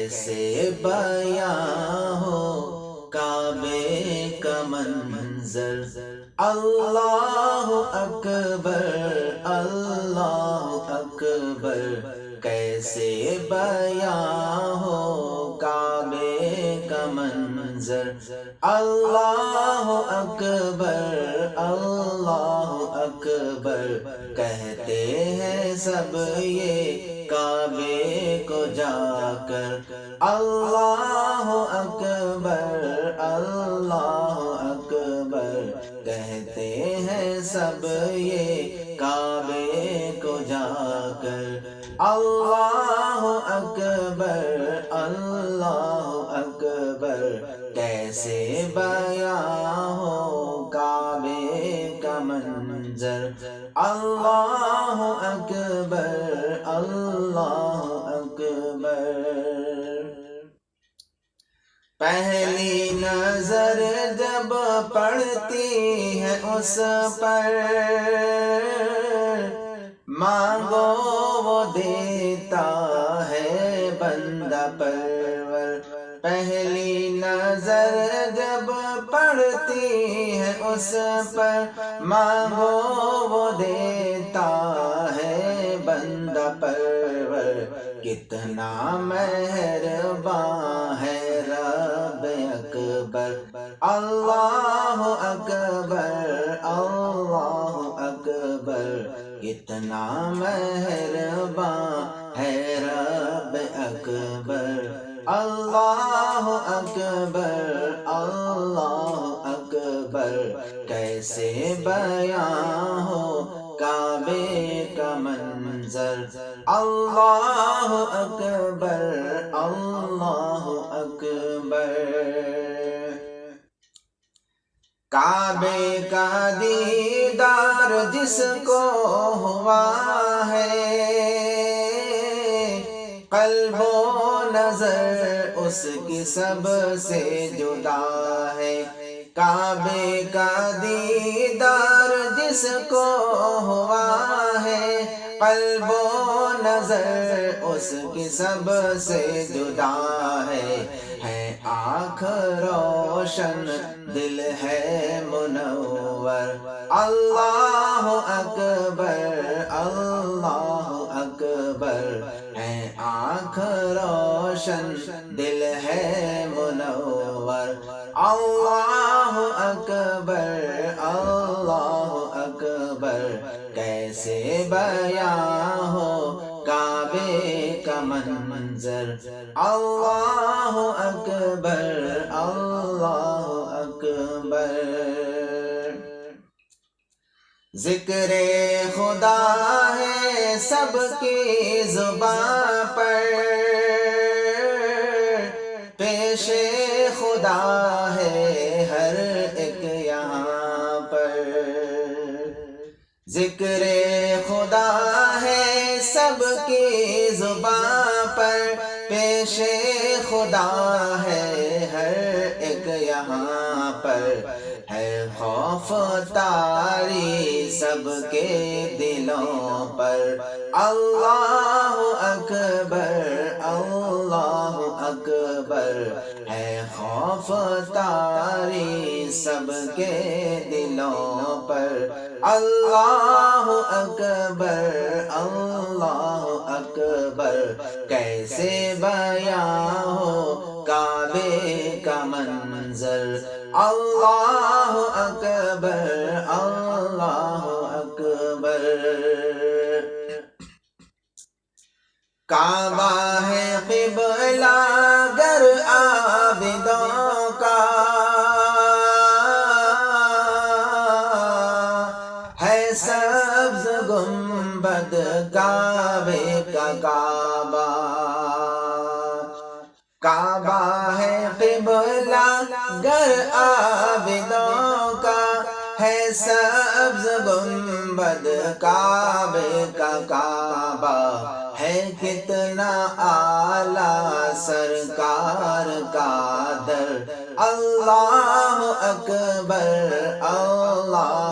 کیسے بیاں ہو کعبے کا منظر، اللہ اکبر اللہ اکبر، کیسے بیاں ہو کعبے کا منظر، اللہ اکبر اللہ اکبر، کہتے ہیں سب یہ کعبے کو جا کر، اللہ اکبر اللہ اکبر، کہتے ہیں سب یہ کعبے کو جا کر، اللہ اکبر اللہ اکبر، کیسے بیاں ہو کعبے کا منظر، اللہ اکبر اللہ اکبر۔ پہلی نظر جب پڑتی ہے اس پر، مانگو وہ دیتا ہے بندہ پرور، پہلی نظر جب پڑتی ہے اس پر، مانگو وہ دیتا ہے بندہ پرور، کتنا مہرباں ہے رب اکبر، اللہ اکبر اللہ اکبر، کتنا مہرباں ہے رب اکبر، اللہ اکبر اللہ اکبر، کیسے بیاں ہو کعبے کا منظر، اللہ اکبر اللہ اکبر۔ کعبے کا دیدار جس کو ہوا ہے، قلب و نظر اس کی سب سے جدا ہے، کعبے کا دیدار جس کو ہوا ہے، قلب و نظر اس کی سب سے جدا ہے آنکھ روشن دل ہے منور، اللہ اکبر اللہ اکبر، ہے آنکھ روشن دل ہے منور، اللہ اکبر اللہ اکبر، کیسے بیاں ہو کعبے کا منظر، اللہ اکبر اللہ اکبر۔ ذکر خدا ہے سب کی زباں پر، پیش خدا ہے ہر ایک یہاں پر، ذکر خدا ہے سب کی زباں پر، پیش خدا ہے ہر ایک یہاں پر، ہے خوف طاری سب کے دلوں پر، اللہ اکبر اللہ اکبر، ہے خوف طاری سب کے دلوں پر، اللہ اکبر اللہ اکبر، کیسے بیاں ہو کعبے کا منظر، اللہ اکبر اللہ اکبر۔ کعبہ ہے قبلہ گر عابدوں کا، ہے سبز گنبد کعبے کا کعبہ، کعبہ ہے قبلہ گر عابدوں کا، ہے سبز گنبد کعبے کا کعبہ، ہے کتنا اعلیٰ سرکار کا در، اللہ اکبر اللہ